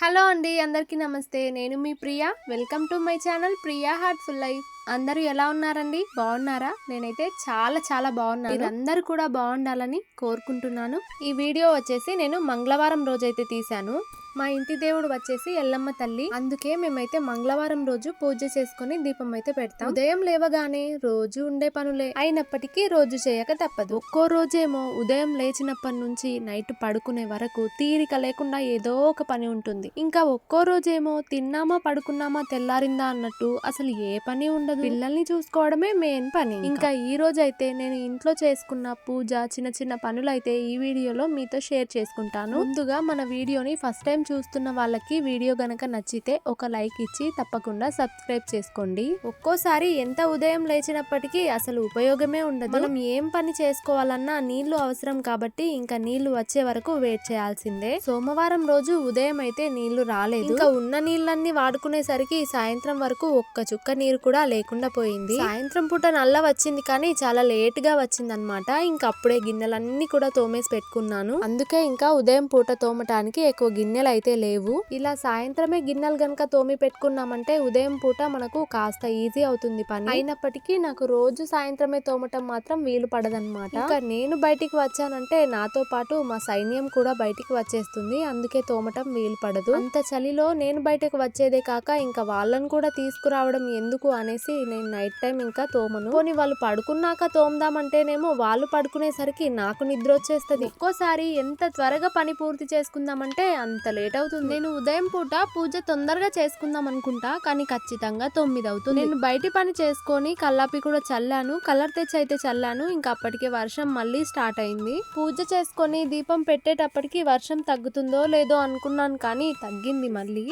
Hello అండి, అందరికీ నమస్తే. నేను మీ Priya. Welcome to my channel Priya heartful life. అందరూ ఎలా ఉన్నారండి? బాగున్నారా? నేనైతే చాలా బాగున్నాను. మీరందరూ కూడా బాగుండాలని కోరుకుంటున్నాను. ఈ వీడియో వచ్చేసి నేను మంగళవారం రోజైతే తీశాను. మా ఇంటి దేవుడు వచ్చేసి ఎల్లమ్మ తల్లి. అందుకే మేమైతే మంగళవారం రోజు పూజ చేసుకుని దీపం అయితే పెడతాం. ఉదయం లేవగానే రోజు ఉండే పనులే అయినప్పటికీ రోజు చేయక తప్పదు. ఒక్కో రోజేమో ఉదయం లేచినప్పటి నుంచి నైట్ పడుకునే వరకు తీరిక లేకుండా ఏదో ఒక పని ఉంటుంది. ఇంకా ఒక్కో రోజేమో తిన్నామా పడుకున్నామా తెల్లారిందా అన్నట్టు అసలు ఏ పని ఉండదు. పిల్లల్ని చూసుకోవడమే మెయిన్ పని. ఇంకా ఈ రోజు అయితే నేను ఇంట్లో చేసుకున్న పూజ చిన్న పనులు అయితే ఈ వీడియోలో మీతో షేర్ చేసుకుంటాను. ముందుగా మన వీడియోని ఫస్ట్ టైం చూస్తున్న వాళ్ళకి వీడియో గనక నచ్చితే ఒక లైక్ ఇచ్చి తప్పకుండా సబ్స్క్రైబ్ చేసుకోండి. ఒక్కోసారి ఎంత ఉదయం లేచినప్పటికీ అసలు ఉపయోగమే ఉండదు. మనం ఏం పని చేసుకోవాలన్నా నీళ్లు అవసరం కాబట్టి ఇంకా నీళ్లు వచ్చే వరకు వెయిట్ చేయాల్సిందే. సోమవారం రోజు ఉదయం అయితే నీళ్లు రాలేదు. ఇంకా ఉన్న నీళ్ళన్నీ వాడుకునేసరికి సాయంత్రం వరకు ఒక్క చుక్క నీరు కూడా లేకుండా పోయింది. సాయంత్రం పూట నల్ల వచ్చింది కానీ చాలా లేట్ గా వచ్చింది అనమాట. ఇంకా అప్పుడే గిన్నెలన్నీ కూడా తోమేసి పెట్టుకున్నాను. అందుకే ఇంకా ఉదయం పూట తోమటానికి ఎక్కువ గిన్నెలు అయితే లేవు. ఇలా సాయంత్రమే గిన్నెలు గనక తోమి పెట్టుకున్నామంటే ఉదయం పూట మనకు కాస్త ఈజీ అవుతుంది పని. అయినప్పటికీ నాకు రోజు సాయంత్రమే తోమటం మాత్రం వీలు పడదన్నమాట. ఇంకా నేను బయటికి వచ్చానంటే నాతో పాటు మా సైన్యం కూడా బయటికి వచ్చేస్తుంది. అందుకే తోమటం వీలు పడదు. అంత చలిలో నేను బయటకు వచ్చేదే కాక ఇంకా వాళ్ళని కూడా తీసుకురావడం ఎందుకు అనేసి నేను నైట్ టైం ఇంకా తోమను. పోనీ వాళ్ళు పడుకున్నాక తోమదామంటేనేమో వాళ్ళు పడుకునేసరికి నాకు నిద్ర వచ్చేస్తుంది. ఒక్కోసారి ఎంత త్వరగా పని పూర్తి చేసుకుందామంటే అంత లేట్ అవుతుంది. నేను ఉదయం పూట పూజ తొందరగా చేసుకుందాం అనుకుంటా కానీ ఖచ్చితంగా 9 అవుతుంది. నేను బయటి పని చేసుకొని కల్లాపి కూడా చల్లాను. కలర్ తెచ్చి అయితే చల్లాను. ఇంకా అప్పటికే వర్షం మళ్ళీ స్టార్ట్ అయింది. పూజ చేసుకొని దీపం పెట్టేటప్పటికి వర్షం తగ్గుతుందో లేదో అనుకున్నాను కానీ తగ్గింది మళ్ళీ.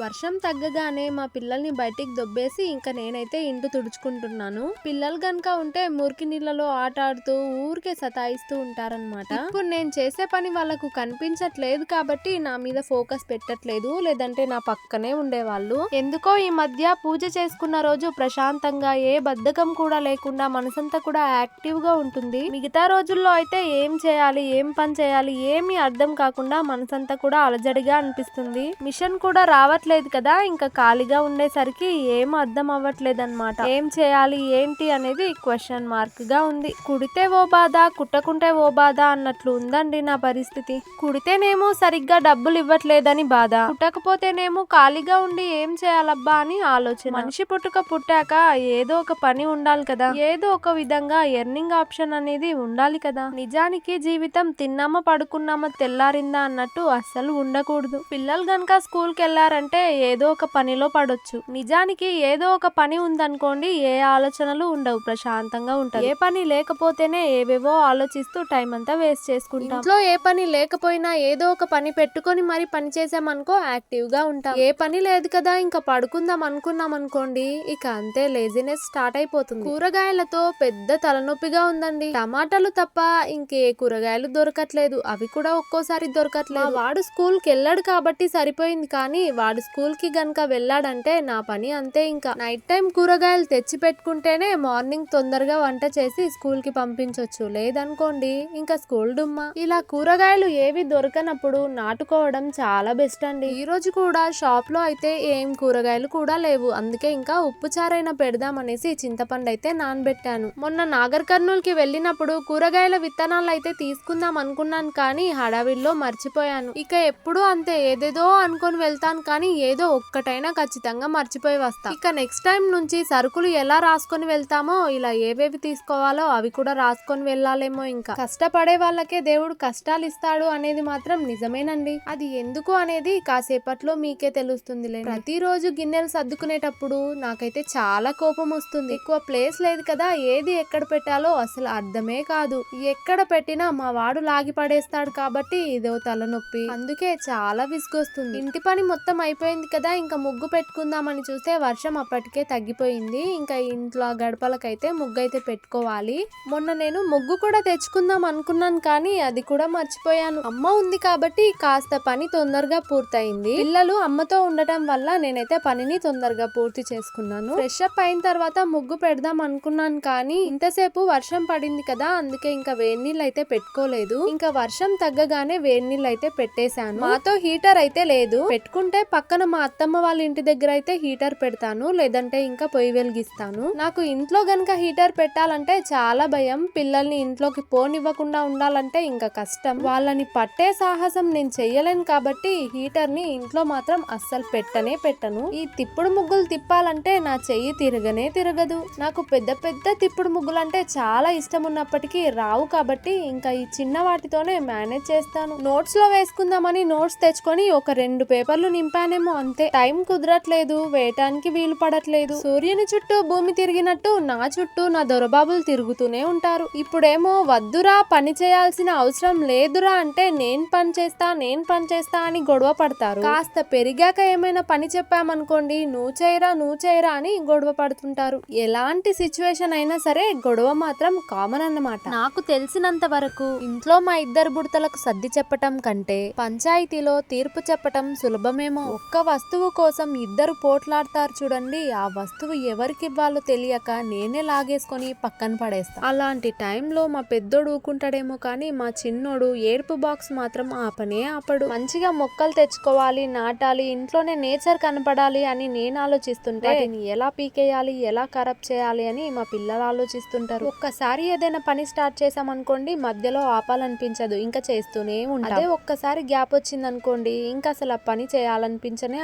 వర్షం తగ్గగానే మా పిల్లల్ని బయటికి దొబ్బేసి ఇంకా నేనైతే ఇంటి తుడుచుకుంటున్నాను. పిల్లలు గనక ఉంటే మురికి నీళ్ళలో ఆట ఆడుతూ ఊరికే సతాయిస్తూ ఉంటారనమాట. ఇప్పుడు నేను చేసే పని వాళ్ళకు కనిపించట్లేదు కాబట్టి నా మీద ఫోకస్ పెట్టట్లేదు, లేదంటే నా పక్కనే ఉండేవాళ్ళు. ఎందుకో ఈ మధ్య పూజ చేసుకున్న రోజు ప్రశాంతంగా ఏ బద్ధకం కూడా లేకుండా మనసంతా కూడా యాక్టివ్ గా ఉంటుంది. మిగతా రోజుల్లో అయితే ఏం చేయాలి ఏం పని చేయాలి ఏమీ అర్థం కాకుండా మనసంతా కూడా అలజడిగా అనిపిస్తుంది. మిషన్ కూడా రావట్లేదు కదా, ఇంకా ఖాళీగా ఉండేసరికి ఏం అర్థం అవ్వట్లేదు అనమాట. ఏం చేయాలి ఏంటి అనేది క్వశ్చన్ మార్క్ గా ఉంది. కుడితే ఓ బాధ కుట్టకుంటే ఓ బాధ అన్నట్లు ఉందండి నా పరిస్థితి. కుడితేనేమో సరిగ్గా డబ్బులు ఇవ్వట్లేదని బాధ, కుట్టకపోతేనేమో ఖాళీగా ఉండి ఏం చేయాలబ్బా అని ఆలోచన. మనిషి పుట్టాక ఏదో ఒక పని ఉండాలి కదా, ఏదో ఒక విధంగా ఎర్నింగ్ ఆప్షన్ అనేది ఉండాలి కదా. నిజానికి జీవితం తిన్నామా పడుకున్నామా తెల్లారిందా అన్నట్టు అస్సలు ఉండకూడదు. పిల్లలు గనక స్కూల్ కి వెళ్లారంటే ఏదో ఒక పనిలో పడొచ్చు. నిజానికి ఏదో ఒక పని ఉందనుకోండి ఏ ఆలోచనలు ఉండవు, ప్రశాంతంగా ఉంటారు. ఏ పని లేకపోతేనే ఏవేవో ఆలోచిస్తూ టైం అంతా వేస్ట్ చేసుకుంటాం. ఇంట్లో ఏ పని లేకపోయినా ఏదో ఒక పని పెట్టుకొని మరి పని చేసామనుకో యాక్టివ్ గా ఉంటాం. ఏ పని లేదు కదా ఇంకా పడుకుందాం అనుకున్నాం అనుకోండి ఇక అంతే లేజినెస్ స్టార్ట్ అయిపోతుంది. కూరగాయలతో పెద్ద తలనొప్పిగా ఉందండి. టమాటాలు తప్ప ఇంకే కూరగాయలు దొరకట్లేదు. అవి కూడా ఒక్కోసారి దొరకట్లేదు. వాడు స్కూల్ కి వెళ్ళాడు కాబట్టి సరిపోయింది కానీ వాడు స్కూల్ కి గనక వెళ్ళాడంటే నా పని అంతే. ఇంకా నైట్ టైం కూరగాయలు తెచ్చి పెట్టుకుంటేనే మార్నింగ్ తొందరగా వంట చేసి స్కూల్ కి పంపించవచ్చు. లేదనుకోండి ఇంకా స్కూల్ డుమ్మా. ఇలా కూరగాయలు ఏవి దొరకనప్పుడు నాటుకోవడం చాలా బెస్ట్ అండి. ఈ రోజు కూడా షాప్ లో అయితే ఏం కూరగాయలు కూడా లేవు. అందుకే ఇంకా ఉప్పు చారైనా పెడదామనేసి చింతపండు అయితే నానబెట్టాను. మొన్న నాగర్ కర్నూల్ కి వెళ్ళినప్పుడు కూరగాయల విత్తనాలు అయితే తీసుకుందాం అనుకున్నాను కానీ హడావిడిలో మర్చిపోయాను. ఇక ఎప్పుడు అంతే ఏదేదో అనుకొని వెళ్తాను కానీ ఏదో ఒక్కటైనా ఖచ్చితంగా మర్చిపోయి వస్తా. ఇక నెక్స్ట్ టైం నుంచి సరుకులు ఎలా రాసుకొని వెళ్తామో ఇలా ఏవేవి తీసుకోవాలో అవి కూడా రాసుకొని వెళ్ళాలేమో. ఇంకా కష్టపడే వాళ్ళకే దేవుడు కష్టాలు ఇస్తాడు అనేది మాత్రం నిజమేనండి. అది ఎందుకు అనేది కాసేపట్లో మీకే తెలుస్తుందిలే. ప్రతిరోజు గిన్నెలు సర్దుకునేటప్పుడు నాకైతే చాలా కోపం వస్తుంది. ఎక్కువ ప్లేస్ లేదు కదా, ఏది ఎక్కడ పెట్టాలో అసలు అర్థమే కాదు. ఎక్కడ పెట్టినా మా వాడు లాగి పడేస్తాడు కాబట్టి ఇదో తలనొప్పి. అందుకే చాలా విసుగొస్తుంది. ఇంటి పని మొత్తం అయిపోయింది కదా ఇంకా ముగ్గు పెట్టుకుందామని చూస్తే వర్షం అప్పటికే తగ్గిపోయింది. ఇంకా ఇంట్లో గడపలకైతే ముగ్గు అయితే పెట్టుకోవాలి. మొన్న నేను ముగ్గు కూడా తెచ్చుకుందాం అనుకున్నాను కానీ అది కూడా మర్చిపోయాను. అమ్మ ఉంది కాబట్టి కాస్త పని తొందరగా పూర్తయింది. పిల్లలు అమ్మతో ఉండటం వల్ల నేనైతే పనిని తొందరగా పూర్తి చేసుకున్నాను. ఫ్రెష్ అప్ అయిన తర్వాత ముగ్గు పెడదాం అనుకున్నాను, కానీ ఇంతసేపు వర్షం పడింది కదా, అందుకే ఇంకా వేడి నీళ్ళు అయితే పెట్టుకోలేదు. ఇంకా వర్షం తగ్గగానే వేడి నీళ్ళు అయితే పెట్టేశాను. మాతో హీటర్ అయితే లేదు. పెట్టుకుంటే పక్కన మా అత్తమ్మ వాళ్ళ ఇంటి దగ్గర అయితే హీటర్ పెడతాను, లేదంటే ఇంకా పొయ్యి వెలిగిస్తాను. నాకు ఇంట్లో గనక హీటర్ పెట్టాలంటే చాలా భయం. పిల్లల్ని ఇంట్లోకి పోనివ్వకుండా ఉండాలంటే ఇంకా కష్టం. వాళ్ళని పట్టే సాహసం నేను చెయ్యలేను కాబట్టి హీటర్ ని ఇంట్లో మాత్రం అస్సలు పెట్టను. ఈ తిప్పుడు ముగ్గులు తిప్పాలంటే నా చెయ్యి తిరగదు. నాకు పెద్ద పెద్ద తిప్పుడు ముగ్గులు అంటే చాలా ఇష్టం ఉన్నప్పటికీ రావు, కాబట్టి ఇంకా ఈ చిన్న వాటితోనే మేనేజ్ చేస్తాను. నోట్స్ లో వేసుకుందామని నోట్స్ తెచ్చుకొని ఒక 2 పేపర్లు నింపానేమో అంతే. టైం కుదరట్లేదు, వేయటానికి వీలు పడట్లేదు. సూర్యుని చుట్టూ భూమి తిరిగినట్టు నా చుట్టూ నా దొరబాబులు తిరుగుతూనే ఉంటారు. ఇప్పుడేమో వద్దురా, పని చేయాల్సిన అవసరం లేదురా అంటే నేను పని చేస్తా అని గొడవ పడతారు. కాస్త పెరిగాక ఏమైనా పని చెప్పామనుకోండి, నువ్వు చేయరా అని గొడవ పడుతుంటారు. ఎలాంటి సిచ్యువేషన్ అయినా సరే గొడవ మాత్రం కామన్ అన్నమాట. నాకు తెలిసినంత వరకు ఇంట్లో మా ఇద్దరు బుడతలకు సర్ది చెప్పటం కంటే పంచాయతీలో తీర్పు చెప్పటం సులభమేమో. ఒక్క వస్తువు కోసం ఇద్దరు పోట్లాడతారు చూడండి, ఆ వస్తువు ఎవరికి ఇవ్వాలో తెలియక నేనే లాగేసుకొని పక్కన పడేస్తా. అలాంటి టైంలో మా పెద్దోడు ఊకుంటాడేమో, కానీ మా చిన్నోడు ఏడుపు బాక్స్ మాత్రం ఆపడు. మంచిగా మొక్కలు తెచ్చుకోవాలి, నాటాలి, ఇంట్లోనే నేచర్ కనపడాలి అని నేను ఆలోచిస్తుంటే ఎలా పీకేయాలి, ఎలా కరప్ట్ చేయాలి అని మా పిల్లలు ఆలోచిస్తుంటారు. ఒక్కసారి ఏదైనా పని స్టార్ట్ చేసామనుకోండి, మధ్యలో ఆపాలనిపించదు, ఇంకా చేస్తూనే ఉంటాం. అదే ఒక్కసారి గ్యాప్ వచ్చింది అనుకోండి, ఇంకా అసలు ఆ పని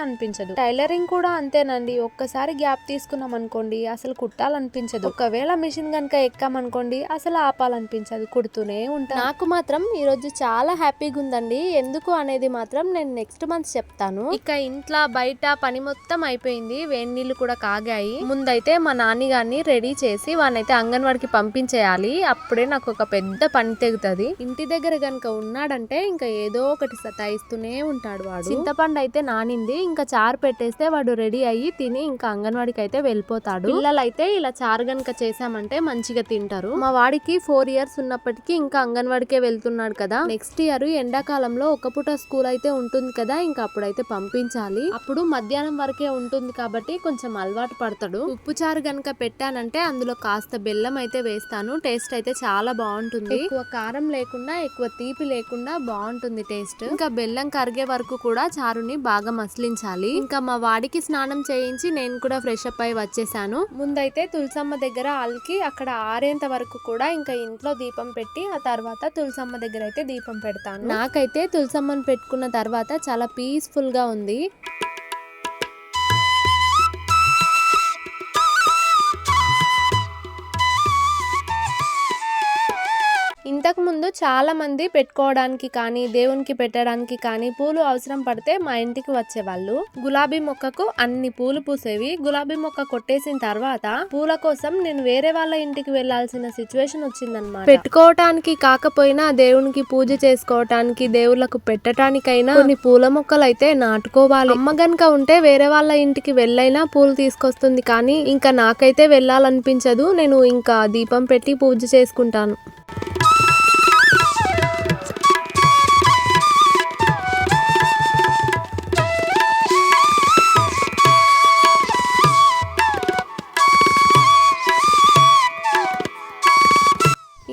అనిపించదు. టైలరింగ్ కూడా అంతేనండి. ఒక్కసారి గ్యాప్ తీసుకున్నాం అనుకోండి, అసలు కుట్టాలనిపించదు. ఒకవేళ మిషన్ గనక ఎక్కామనుకోండి, అసలు ఆపాలనిపించదు, కుడుతూనే ఉంటాం. నాకు మాత్రం ఈరోజు చాలా హ్యాపీగా ఉందండి. ఎందుకు అనేది మాత్రం నేను నెక్స్ట్ మంత్ చెప్తాను. ఇక ఇంట్లో బయట పని మొత్తం అయిపోయింది, వేడి నీళ్లు కూడా కాగాయి. ముందైతే మా నాని గారిని రెడీ చేసి వానైతే అంగన్వాడికి పంపించేయాలి. అప్పుడే నాకు ఒక పెద్ద పని తెగుతుంది. ఇంటి దగ్గర గనక ఉన్నాడంటే ఇంకా ఏదో ఒకటి సతాయిస్తూనే ఉంటాడు వాడు. చింతపండు అయితే నానింది, ఇంకా చారు పెట్టేస్తే వాడు రెడీ అయ్యి తిని ఇంకా అంగన్వాడికి అయితే వెళ్ళిపోతాడు. పిల్లలైతే ఇలా చారు గనక చేసామంటే మంచిగా తింటారు. మా వాడికి 4 years ఉన్నప్పటికీ ఇంకా అంగన్వాడికే వెళ్తున్నాడు కదా. నెక్స్ట్ ఇయర్ ఎండాకాలంలో ఒక పూట స్కూల్ అయితే ఉంటుంది కదా, ఇంకా అప్పుడైతే పంపించాలి. అప్పుడు మధ్యాహ్నం వరకే ఉంటుంది కాబట్టి కొంచెం అలవాటు పడతాడు. ఉప్పు చారు గనక పెట్టానంటే అందులో కాస్త బెల్లం అయితే వేస్తాను. టేస్ట్ అయితే చాలా బాగుంటుంది. ఎక్కువ కారం లేకుండా, ఎక్కువ తీపి లేకుండా బాగుంటుంది టేస్ట్. ఇంకా బెల్లం కరిగే వరకు కూడా చారుని బాగా మసిలించాలి. ఇంకా మా వాడికి స్నానం చేయించి నేను కూడా ఫ్రెష్ అప్ అయి వచ్చేసాను. ముందైతే తులసమ్మ దగ్గర అల్కి అక్కడ ఆరేంత వరకు కూడా ఇంకా ఇంట్లో దీపం పెట్టి ఆ తర్వాత తులసమ్మ దగ్గర అయితే దీపం పెడతాను. నాకైతే తులసమ్మను పెట్టుకున్న తర్వాత చాలా పీస్ఫుల్ గా ఉంది. ఇంతకు ముందు చాలా మంది పెట్టుకోవడానికి కానీ దేవునికి పెట్టడానికి కానీ పూలు అవసరం పడితే మా ఇంటికి వచ్చేవాళ్ళు. గులాబీ మొక్కకు అన్ని పూలు పూసేవి. గులాబీ మొక్క కొట్టేసిన తర్వాత పూల కోసం నేను వేరే వాళ్ళ ఇంటికి వెళ్లాల్సిన సిచ్యువేషన్ వచ్చిందన్నమాట. పెట్టుకోవటానికి కాకపోయినా దేవునికి పూజ చేసుకోవటానికి, దేవుళ్లకు పెట్టడానికైనా కొన్ని పూల మొక్కలు అయితే నాటుకోవాలి. అమ్మ గనక ఉంటే వేరే వాళ్ళ ఇంటికి వెళ్ళైనా పూలు తీసుకొస్తుంది, కానీ ఇంకా నాకైతే వెళ్ళాలనిపించదు. నేను ఇంకా దీపం పెట్టి పూజ చేసుకుంటాను.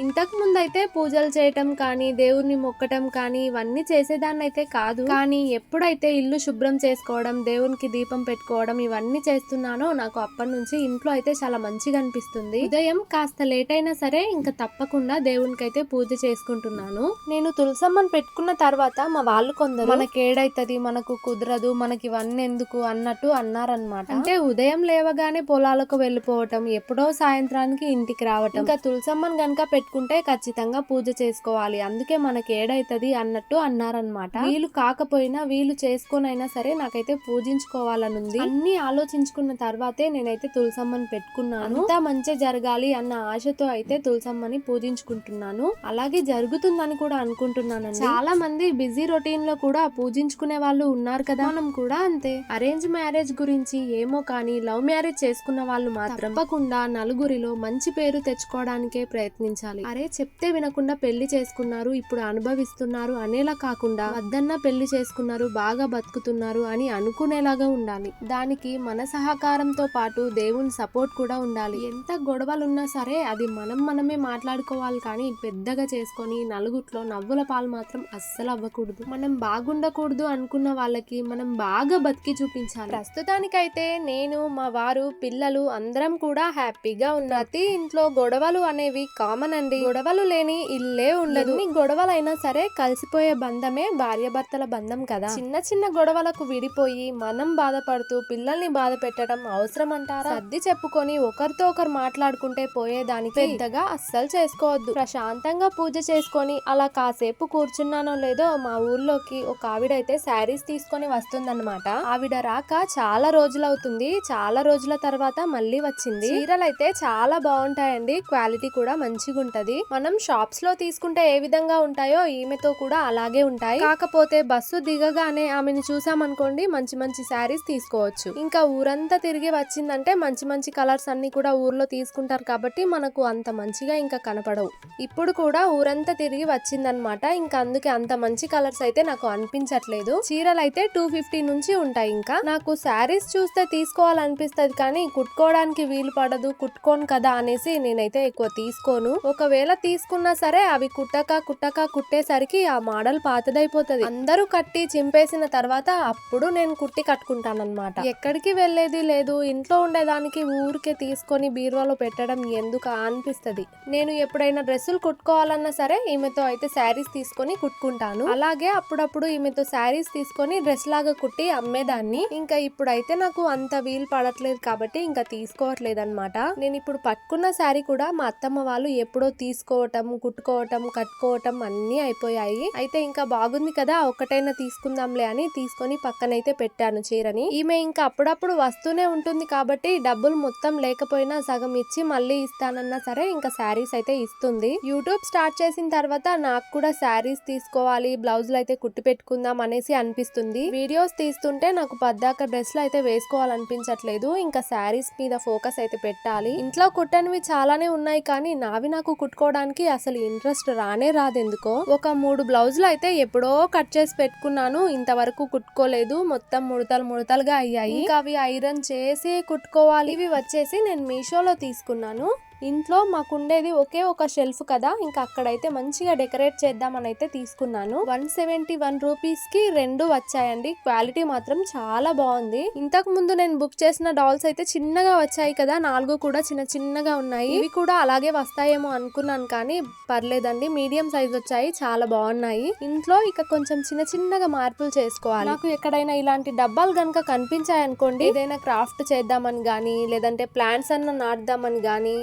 ఇంతకు ముందు అయితే పూజలు చేయటం కానీ, దేవుణ్ణి మొక్కటం కానీ ఇవన్నీ చేసేదాన్ని అయితే కాదు. కానీ ఎప్పుడైతే ఇల్లు శుభ్రం చేసుకోవడం, దేవునికి దీపం పెట్టుకోవడం ఇవన్నీ చేస్తున్నానో నాకు అప్పటి నుంచి ఇంట్లో అయితే చాలా మంచిగా అనిపిస్తుంది. ఉదయం కాస్త లేట్ అయినా సరే ఇంకా తప్పకుండా దేవునికి అయితే పూజ చేసుకుంటున్నాను. నేను తులసమ్మని పెట్టుకున్న తర్వాత మా వాళ్ళు కొందరు మనకేడైతది, మనకు కుదరదు, మనకి ఇవన్నీ ఎందుకు అన్నట్టు అన్నారనమాట. అంటే ఉదయం లేవగానే పొలాలకు వెళ్ళిపోవటం, ఎప్పుడో సాయంత్రానికి ఇంటికి రావటం, ఇంకా తులసమ్మని గనక పెట్టుకుంటే ఖచ్చితంగా పూజ చేసుకోవాలి, అందుకే మనకి ఏడైతది అన్నట్టు అన్నారనమాట. వీలు కాకపోయినా వీలు చేసుకునైనా సరే నాకైతే పూజించుకోవాలనుంది. అన్ని ఆలోచించుకున్న తర్వాతే నేనైతే తులసమ్మని పెట్టుకున్నాను. అంతా మంచి జరగాలి అన్న ఆశతో అయితే తులసమ్మని పూజించుకుంటున్నాను. అలాగే జరుగుతుందని కూడా అనుకుంటున్నాను. చాలా మంది బిజీ రొటీన్ లో కూడా పూజించుకునే వాళ్ళు ఉన్నారు కదా, మనం కూడా అంతే. అరేంజ్ మ్యారేజ్ గురించి ఏమో కానీ లవ్ మ్యారేజ్ చేసుకున్న వాళ్ళు మాత్రం తప్పకుండా నలుగురిలో మంచి పేరు తెచ్చుకోవడానికే ప్రయత్నించాలి. అరే చెప్తే వినకుండా తెలియకుండా పెళ్లి చేసుకున్నారు, ఇప్పుడు అనుభవిస్తున్నారు అనేలా కాకుండా వద్దన్నా పెళ్లి చేసుకున్నారు, బాగా బతుకుతున్నారు అని అనుకునేలాగా ఉండాలి. దానికి మన సహకారంతో పాటు దేవుని సపోర్ట్ కూడా ఉండాలి. ఎంత గొడవలున్నా సరే అది మనమే మాట్లాడుకోవాలి, కానీ పెద్దగా చేసుకొని నలుగుట్లో నవ్వుల పాలు మాత్రం అస్సలు అవ్వకూడదు. మనం బాగుండకూడదు అనుకున్న వాళ్ళకి మనం బాగా బతికి చూపించాలి. ప్రస్తుతానికైతే నేను, మా వారు, పిల్లలు అందరం కూడా హ్యాపీగా ఉన్నారు. ప్రతి ఇంట్లో గొడవలు అనేవి కామన్ అండి. గొడవలు లేని ఇల్లే ఉండదు. గొడవలైనా సరే కలిసిపోయే బంధమే భార్యాభర్తల బంధం కదా. చిన్న చిన్న గొడవలకు విడిపోయి మనం బాధపడుతూ పిల్లల్ని బాధ పెట్టడం అవసరం అంటారా? సర్ది చెప్పుకొని ఒకరితో ఒకరు మాట్లాడుకుంటే పోయేదానికి పెద్దగా అస్సలు చేసుకోవద్దు. ప్రశాంతంగా పూజ చేసుకొని అలా కాసేపు కూర్చున్నానో లేదో మా ఊర్లోకి ఒక ఆవిడైతే శారీస్ తీసుకొని వస్తుందన్నమాట. ఆవిడ రాక చాలా రోజులవుతుంది. చాలా రోజుల తర్వాత మళ్ళీ వచ్చింది. చీరలు అయితే చాలా బాగుంటాయండి, క్వాలిటీ కూడా మంచిగా ఉంటది. మనం షాప్స్ లో తీసుకుంటే ఏ విధంగా ఉంటాయో ఈమెతో కూడా అలాగే ఉంటాయి. కాకపోతే బస్సు దిగగానే ఆమెను చూసామనుకోండి మంచి మంచి శారీస్ తీసుకోవచ్చు. ఇంకా ఊరంతా తిరిగి వచ్చిందంటే మంచి మంచి కలర్స్ అన్ని కూడా ఊర్లో తీసుకుంటారు కాబట్టి మనకు అంత మంచిగా ఇంకా కనపడవు. ఇప్పుడు కూడా ఊరంతా తిరిగి వచ్చిందనమాట. ఇంకా అందుకే అంత మంచి కలర్స్ అయితే నాకు అనిపించట్లేదు. చీరలు అయితే 250 నుంచి ఉంటాయి. ఇంకా నాకు శారీస్ చూస్తే తీసుకోవాలనిపిస్తుంది, కానీ కుట్టుకోవడానికి వీలు పడదు, కుట్టుకోను కదా అనేసి నేనైతే ఎక్కువ తీసుకోను. ఒకవేళ తీసుకున్నా సరే అవి కుట్టక కుట్టేసరికి ఆ మోడల్ పాతదైపోతుంది. అందరూ కట్టి చింపేసిన తర్వాత అప్పుడు నేను కుట్టి కట్టుకుంటానన్నమాట. ఎక్కడికి వెళ్లేది లేదు, ఇంట్లో ఉండేదానికి ఊరికే తీసుకొని బీరువాలో పెట్టడం ఎందుకు అనిపిస్తది. నేను ఎప్పుడైనా డ్రెస్సులు కుట్టుకోవాలన్నా సరే ఈమెతో అయితే శారీస్ తీసుకొని కుట్టుకుంటాను. అలాగే అప్పుడప్పుడు ఈమెతో శారీస్ తీసుకొని డ్రెస్ లాగా కుట్టి అమ్మేదాన్ని. ఇంకా ఇప్పుడైతే నాకు అంత వీలు పడట్లేదు కాబట్టి ఇంకా తీసుకోవట్లేదు అనమాట. నేను ఇప్పుడు పట్టుకున్న శారీ కూడా మా అత్తమ్మ వాళ్ళు ఎప్పుడో తీసుకోవటం, కుట్టుకోవటం, కట్టుకోవటం అన్ని అయిపోయాయి. అయితే ఇంకా బాగుంది కదా ఒకటైనా తీసుకుందాంలే అని తీసుకొని పక్కనైతే పెట్టాను చీరని. ఈమె ఇంకా అప్పుడప్పుడు వస్తూనే ఉంటుంది కాబట్టి డబ్బులు మొత్తం లేకపోయినా సగం ఇచ్చి మళ్ళీ ఇస్తానన్నా సరే ఇంకా శారీస్ అయితే ఇస్తుంది. యూట్యూబ్ స్టార్ట్ చేసిన తర్వాత నాకు కూడా శారీస్ తీసుకోవాలి, బ్లౌజులు అయితే కుట్టి పెట్టుకుందాం అనేసి అనిపిస్తుంది. వీడియోస్ తీస్తుంటే నాకు పద్దాక డ్రెస్లు అయితే వేసుకోవాలనిపించట్లేదు. ఇంకా శారీస్ మీద ఫోకస్ అయితే పెట్టాలి. ఇంట్లో కుట్టనివి చాలానే ఉన్నాయి, కానీ నావి నాకు కుట్టుకోవడానికి అసలు ఇంట్రెస్ట్ రానే రాదెందుకో. ఒక 3 బ్లౌజులు అయితే ఎప్పుడో కట్ చేసి పెట్టుకున్నాను, ఇంతవరకు కుట్టుకోలేదు. మొత్తం ముడతలుగా అయ్యాయి. ఇంకా అవి ఐరన్ చేసి కుట్టుకోవాలి. ఇవి వచ్చేసి నేను మీషోలో తీసుకున్నాను. ఇంట్లో మాకుండేది ఒకే ఒక షెల్ఫ్ కదా, ఇంకా అక్కడైతే మంచిగా డెకరేట్ చేద్దామని అయితే తీసుకున్నాను. 171 రూపీస్ కి 2 వచ్చాయండి. క్వాలిటీ మాత్రం చాలా బాగుంది. ఇంతకు ముందు నేను బుక్ చేసిన డాల్స్ అయితే చిన్నగా వచ్చాయి కదా, 4 కూడా చిన్నగా ఉన్నాయి. ఇవి కూడా అలాగే వస్తాయేమో అనుకున్నాను, కానీ పర్లేదండి, మీడియం సైజ్ వచ్చాయి, చాలా బాగున్నాయి. ఇంట్లో ఇక కొంచెం చిన్నగా మార్పులు చేసుకోవాలి. నాకు ఎక్కడైనా ఇలాంటి డబ్బాలు గనక కనిపించాయి అనుకోండి, ఏదైనా క్రాఫ్ట్ చేద్దామని గానీ లేదంటే ప్లాంట్స్ అన్న నాటుదామని గానీ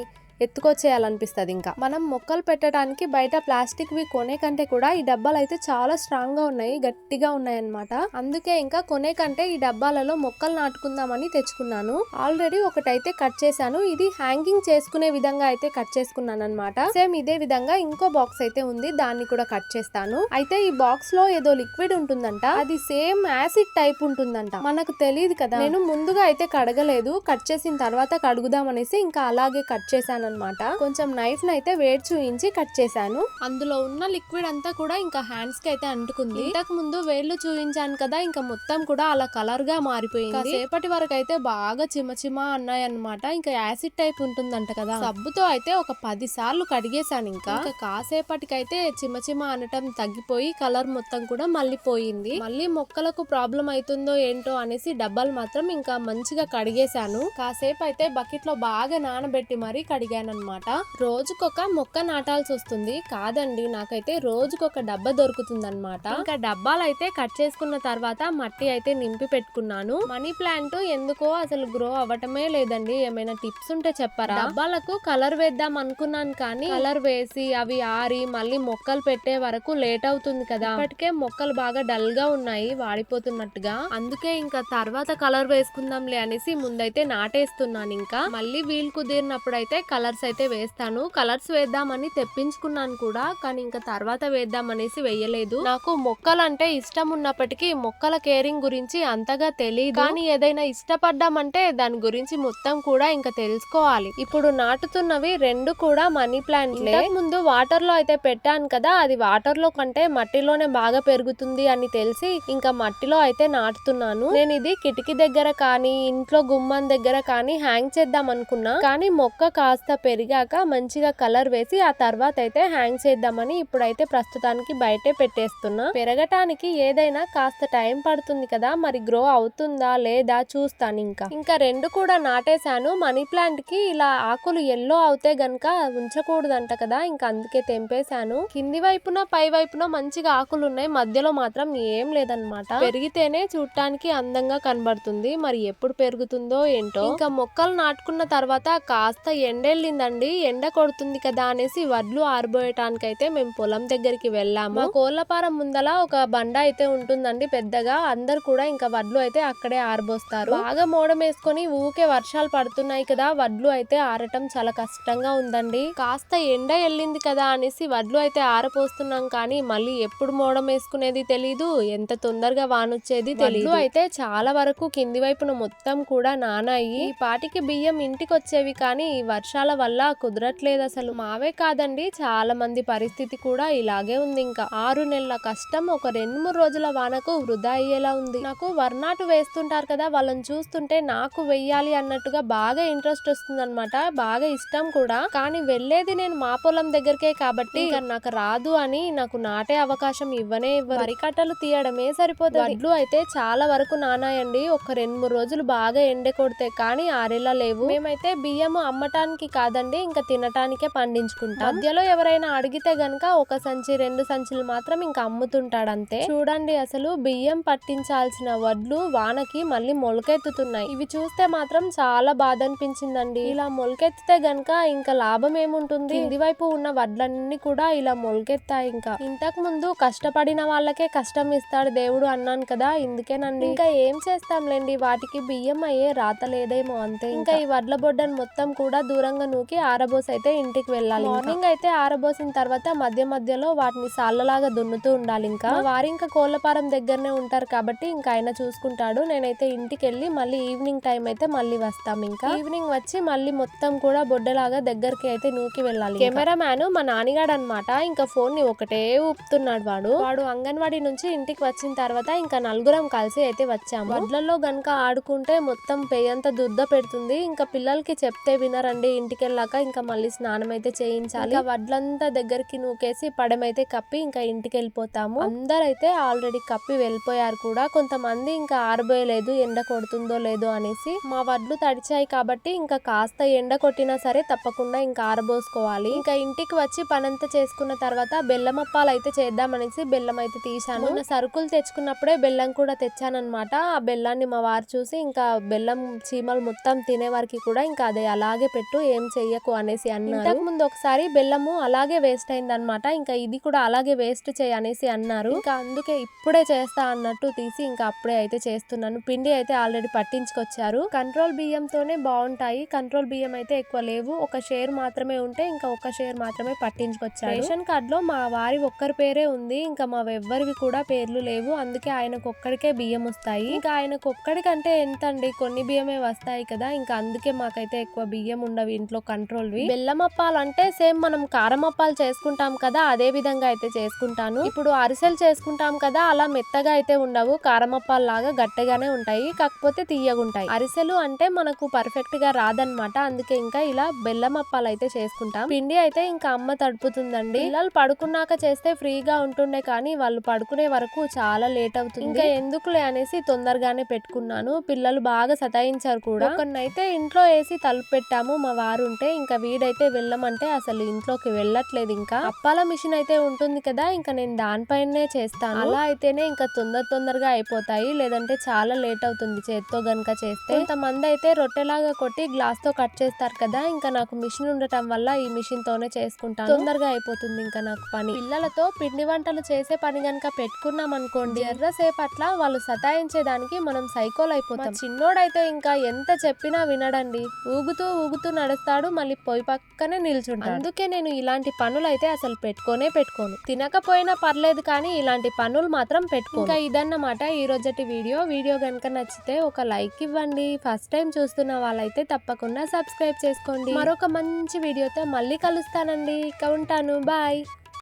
ఎత్తుకొచ్చేయాలనిపిస్తుంది. ఇంకా మనం మొక్కలు పెట్టడానికి బయట ప్లాస్టిక్ వి కొనే కంటే కూడా ఈ డబ్బాలు అయితే చాలా స్ట్రాంగ్ గా ఉన్నాయి, గట్టిగా ఉన్నాయి అన్నమాట. అందుకే ఇంకా కొనే కంటే ఈ డబ్బాలలో మొక్కలు నాటుకుందామని తెచ్చుకున్నాను. ఆల్రెడీ ఒకటైతే కట్ చేశాను. ఇది హ్యాంగింగ్ చేసుకునే విధంగా అయితే కట్ చేసుకున్నాను అనమాట. సేమ్ ఇదే విధంగా ఇంకో బాక్స్ అయితే ఉంది, దాన్ని కూడా కట్ చేస్తాను. అయితే ఈ బాక్స్ లో ఏదో లిక్విడ్ ఉంటుందంట, అది సేమ్ యాసిడ్ టైప్ ఉంటుందంట. మనకు తెలియదు కదా, నేను ముందుగా అయితే కడగలేదు, కట్ చేసిన తర్వాత కడుగుదాం అనేసి ఇంకా అలాగే కట్ చేశాను అనమాట. కొంచెం నైఫ్ నైతే వేడి చూయించి కట్ చేశాను. అందులో ఉన్న లిక్విడ్ అంతా కూడా ఇంకా హ్యాండ్స్ కి అయితే అంటుకుంది. ఇంతకు ముందు వేళ్లు చూయించాను కదా, ఇంకా మొత్తం కూడా అలా కలర్ గా మారిపోయింది. సేపటి వరకు అయితే బాగా చిమ అన్నాయి అనమాట. ఇంకా యాసిడ్ టైప్ ఉంటుందంట కదా, సబ్బుతో అయితే ఒక 10 సార్లు కడిగేశాను. ఇంకా కాసేపటికైతే చిమ అనటం తగ్గిపోయి కలర్ మొత్తం కూడా మళ్ళీ పోయింది. మళ్ళీ మొక్కలకు ప్రాబ్లం అవుతుందో ఏంటో అనేసి డబ్బాలు మాత్రం ఇంకా మంచిగా కడిగేశాను. కాసేపు అయితే బకెట్ లో బాగా నానబెట్టి మరీ కడిగాను అనమాట. రోజుకొక మొక్క నాటాల్సి వస్తుంది కాదండి, నాకైతే రోజుకొక డబ్బా దొరుకుతుంది అనమాట. ఇంకా డబ్బాలు అయితే కట్ చేసుకున్న తర్వాత మట్టి అయితే నింపి పెట్టుకున్నాను. మనీ ప్లాంట్ ఎందుకో అసలు గ్రో అవ్వటమే లేదండి, ఏమైనా టిప్స్ ఉంటే చెప్పరా? డబ్బాలకు కలర్ వేద్దాం అనుకున్నాను, కానీ కలర్ వేసి అవి ఆరి మళ్ళీ మొక్కలు పెట్టే వరకు లేట్ అవుతుంది కదా. ఇప్పటికే మొక్కలు బాగా డల్ గా ఉన్నాయి, వాడిపోతున్నట్టుగా. అందుకే ఇంకా తర్వాత కలర్ వేసుకుందాంలే అనేసి ముందైతే నాటేస్తున్నాను. ఇంకా మళ్ళీ వీలు కుదిరినప్పుడు అయితే కలర్ కలర్స్ అయితే వేస్తాను. కలర్స్ వేద్దామని తెప్పించుకున్నాను కూడా, కానీ ఇంకా తర్వాత వేద్దామనేసి వేయలేదు. నాకు మొక్కలంటే ఇష్టం ఉన్నప్పటికీ మొక్కల కేరింగ్ గురించి అంతగా తెలియదు. కానీ ఏదైనా ఇష్టపడ్డామంటే దాని గురించి మొత్తం కూడా ఇంకా తెలుసుకోవాలి. ఇప్పుడు నాటుతున్నవి రెండు కూడా మనీ ప్లాంట్లే. ముందు వాటర్ లో అయితే పెట్టాను కదా, అది వాటర్ లో కంటే మట్టిలోనే బాగా పెరుగుతుంది అని తెలిసి ఇంకా మట్టిలో అయితే నాటుతున్నాను. నేను ఇది కిటికీ దగ్గర కానీ ఇంట్లో గుమ్మం దగ్గర కానీ హ్యాంగ్ చేద్దాం అనుకున్నా, కానీ మొక్క కాస్త పెరిగాక మంచిగా కలర్ వేసి ఆ తర్వాత అయితే హ్యాంగ్ చేద్దామని ఇప్పుడైతే ప్రస్తుతానికి బయటే పెట్టేస్తున్నా. పెరగటానికి ఏదైనా కాస్త టైం పడుతుంది కదా, మరి గ్రో అవుతుందా లేదా చూస్తాను. ఇంకా రెండు కూడా నాటేశాను. మనీ ప్లాంట్ కి ఇలా ఆకులు ఎల్లో అవుతే గనక ఉంచకూడదంట కదా, ఇంకా అందుకే తెంపేశాను. కింది వైపున పై వైపున మంచిగా ఆకులు ఉన్నాయి, మధ్యలో మాత్రం ఏం లేదనమాట. పెరిగితేనే చూడటానికి అందంగా కనబడుతుంది, మరి ఎప్పుడు పెరుగుతుందో ఏంటో. ఇంకా మొక్కలు నాటుకున్న తర్వాత కాస్త ఎండెళ్ళిందండి, ఎండ కొడుతుంది కదా అనేసి వడ్లు ఆరబోయటానికి అయితే మేము పొలం దగ్గరికి వెళ్ళాము. మా కోళ్లపారం ముందల ఒక బండ అయితే ఉంటుందండి పెద్దగా, అందరు కూడా ఇంకా వడ్లు అయితే అక్కడే ఆరబోస్తారు. బాగా మోడం వేసుకొని ఊకే వర్షాలు పడుతున్నాయి కదా, వడ్లు అయితే ఆరటం చాలా కష్టంగా ఉందండి. కాస్త ఎండ వెళ్ళింది కదా అనేసి వడ్లు అయితే ఆరపోస్తున్నాం, కానీ మళ్ళీ ఎప్పుడు మోడం వేసుకునేది తెలీదు, ఎంత తొందరగా వానొచ్చేది తెలీదు. అయితే చాలా వరకు కింది వైపున మొత్తం కూడా నానాయి. ఈ పాటికి బియ్యం ఇంటికి వచ్చేవి, కానీ ఈ వర్షాల వల్ల కుదరట్లేదు అసలు. మావే కాదండి, చాలా మంది పరిస్థితి కూడా ఇలాగే ఉంది. ఇంకా 6 నెలల కష్టం ఒక 2-3 రోజుల వానకు వృధా అయ్యేలా ఉంది. నాకు వర్నాటు వేస్తుంటారు కదా, వాళ్ళని చూస్తుంటే నాకు వెయ్యాలి అన్నట్టుగా బాగా ఇంట్రెస్ట్ వస్తుంది అనమాట, బాగా ఇష్టం కూడా. కానీ వెళ్ళేది నేను మా పొలం దగ్గరకే కాబట్టి నాకు రాదు అని నాకు నాటే అవకాశం ఇవ్వనే ఇవ్వరు. వరికట్టలు తీయడమే సరిపోతుంది. వడ్లు అయితే చాలా వరకు నానాయండి, ఒక 2-3 రోజులు బాగా ఎండ కొడితే, కానీ ఆరేలా లేవు. మేమైతే బియ్యము అమ్మటానికి కాదండి, ఇంకా తినటానికే పండించుకుంటాం. మధ్యలో ఎవరైనా అడిగితే గనక ఒక సంచి 2 సంచులు మాత్రం ఇంకా అమ్ముతుంటాడు అంతే. చూడండి అసలు బియ్యం పట్టించాల్సిన వడ్లు వానకి మళ్ళీ మొలకెత్తుతున్నాయి. ఇవి చూస్తే మాత్రం చాలా బాధ అనిపించిందండి. ఇలా మొలకెత్తితే గనక ఇంకా లాభం ఏముంటుంది, కింది వైపు ఉన్న వడ్లన్నీ కూడా ఇలా మొలకెత్తాయి. ఇంకా ఇంతకు ముందు కష్టపడిన వాళ్ళకే కష్టం ఇస్తాడు దేవుడు అన్నాను కదా, ఇందుకేనండి. ఇంకా ఏం చేస్తాంలేండి, వాటికి బియ్యం అయ్యే రాత లేదేమో అంతే. ఇంకా ఈ వడ్ల బొడ్డను మొత్తం కూడా దూరంగా నూకి ఆరబోసి అయితే ఇంటికి వెళ్ళాలి. మార్నింగ్ అయితే ఆరబోసిన తర్వాత మధ్య మధ్యలో వాటిని సాళ్ళలాగా దున్నుతూ ఉండాలి. ఇంకా వారి ఇంకా కోళ్లపారం దగ్గరనే ఉంటారు కాబట్టి ఇంకా ఆయన చూసుకుంటాడు. నేనైతే ఇంటికి వెళ్ళి మళ్ళీ ఈవినింగ్ టైం అయితే మళ్ళీ వస్తాం. ఇంకా ఈవినింగ్ వచ్చి మళ్ళీ మొత్తం కూడా బొడ్డలాగా దగ్గరికి అయితే నూకి వెళ్ళాలి. కెమెరా మ్యాన్ మా నాన్నగాడు అనమాట, ఇంకా ఫోన్ ని ఒకటే ఊపుతున్నాడు. వాడు అంగన్వాడీ నుంచి ఇంటికి వచ్చిన తర్వాత ఇంకా నలుగురం కలిసి అయితే వచ్చాము. వడ్లలో గనక ఆడుకుంటే మొత్తం పేయంతా దుద్ద పెడుతుంది, ఇంకా పిల్లలకి చెప్తే వినరండి. ఇంటికి వెళ్ళాక ఇంకా మళ్ళీ స్నానం అయితే చేయించాలి. వడ్లంతా దగ్గరికి నూకేసి పడమైతే కప్పి ఇంకా ఇంటికి వెళ్ళిపోతాము. అందరైతే ఆల్రెడీ కప్పి వెళ్ళిపోయారు కూడా, కొంతమంది ఇంకా ఆరబోయలేదు ఎండ కొడుతుందో లేదో అనేసి. మా వడ్లు తడిచాయి కాబట్టి ఇంకా కాస్త ఎండ కొట్టినా సరే తప్పకుండా ఇంకా ఆరబోసుకోవాలి. ఇంకా ఇంటికి వచ్చి పనంతా చేసుకున్న తర్వాత బెల్లం అప్పాలు అయితే చేద్దామనేసి బెల్లం అయితే తీసాను. మొన్న సరుకులు తెచ్చుకున్నప్పుడే బెల్లం కూడా తెచ్చానమాట. ఆ బెల్లాన్ని మా వారు చూసి ఇంకా బెల్లం చీమలు మొత్తం తినే వారికి కూడా ఇంకా అదే అలాగే పెట్టు, ఏం చెయ్యకు అనేసి అన్నారు. ఇంతకు ముందు ఒకసారి బెల్లము అలాగే వేస్ట్ అయింది అనమాట, ఇంకా ఇది కూడా అలాగే వేస్ట్ చేయి అనేసి అన్నారు. ఇంకా అందుకే ఇప్పుడే చేస్తా అన్నట్టు తీసి ఇంకా అప్పుడే అయితే చేస్తున్నాను. పిండి అయితే ఆల్రెడీ పట్టించుకొచ్చారు. కంట్రోల్ బియ్యంతోనే బాగుంటాయి, కంట్రోల్ బియ్యం అయితే ఎక్కువ లేవు, ఒక షేర్ మాత్రమే ఉంటే ఇంకా ఒక షేర్ మాత్రమే పట్టించుకొచ్చారు. రేషన్ కార్డ్ లో మా వారి ఒక్కరి పేరే ఉంది, ఇంకా మా ఎవ్వరివి కూడా పేర్లు లేవు, అందుకే ఆయనకు ఒక్కడికే బియ్యం వస్తాయి. ఇంకా ఆయనకు ఒక్కడికంటే ఎంత అండి, కొన్ని బియ్యమే వస్తాయి కదా, ఇంకా అందుకే మాకైతే ఎక్కువ బియ్యం ఉండవు ఇంట్లో కంట్రోల్వి. బెల్లం అప్పాలు అంటే సేమ్ మనం కారం అప్పాలు చేసుకుంటాం కదా, అదే విధంగా అయితే చేసుకుంటాను. ఇప్పుడు అరిసెలు చేసుకుంటాం కదా, అలా మెత్తగా అయితే ఉండవు, కారం అప్పాలు లాగా గట్టిగానే ఉంటాయి, కాకపోతే తీయగుంటాయి. అరిసెలు అంటే మనకు పర్ఫెక్ట్ గా రాదనమాట, అందుకే ఇంకా ఇలా బెల్లం అప్పాలు అయితే చేసుకుంటాం. పిండి అయితే ఇంకా అమ్మ తడుపుతుందండి. పిల్లలు పడుకున్నాక చేస్తే ఫ్రీగా ఉంటుండే, కానీ వాళ్ళు పడుకునే వరకు చాలా లేట్ అవుతుంది. ఇంకా ఎందుకులే అనేసి తొందరగానే పెట్టుకున్నాను. పిల్లలు బాగా సతాయించారు కూడా. ఒకనైతే ఇంట్లో వేసి తలుపు పెట్టాము మా వారు ఉంటే, ఇంకా వీడైతే వెళ్ళమంటే అసలు ఇంట్లోకి వెళ్ళట్లేదు. ఇంకా అప్పాల మిషన్ అయితే ఉంటుంది కదా, ఇంకా నేను దానిపైనే చేస్తాను. అలా అయితేనే ఇంకా తొందరగా అయిపోతాయి, లేదంటే చాలా లేట్ అవుతుంది చేత్తో గనక చేస్తే. కొంతమంది అయితే రొట్టెలాగా కొట్టి గ్లాస్ తో కట్ చేస్తారు కదా, ఇంకా నాకు మిషన్ ఉండటం వల్ల ఈ మిషన్ తోనే చేసుకుంటాను, తొందరగా అయిపోతుంది ఇంకా నాకు పని. పిల్లలతో పిండి వంటలు చేసే పని గనక పెట్టుకున్నాం అనుకోండి, ఎర్రసేపట్ల వాళ్ళు సతాయించేదానికి మనం సైకోలు అయిపోతాం. చిన్నోడైతే ఇంకా ఎంత చెప్పినా వినడండి, ఊగుతూ నడుస్తాడు తింటాడు, మళ్ళీ పొయ్యి పక్కనే నిల్చుంటాడు. అందుకే నేను ఇలాంటి పనులు అయితే అసలు పెట్టుకోను. తినకపోయినా పర్లేదు కానీ ఇలాంటి పనులు మాత్రం పెట్టుకో. ఇంకా ఇదన్నమాట ఈ రోజటి వీడియో కనుక నచ్చితే ఒక లైక్ ఇవ్వండి. ఫస్ట్ టైం చూస్తున్న వాళ్ళైతే తప్పకుండా సబ్స్క్రైబ్ చేసుకోండి. మరొక మంచి వీడియోతో మళ్ళీ కలుస్తానండి. ఇక ఉంటాను. బాయ్.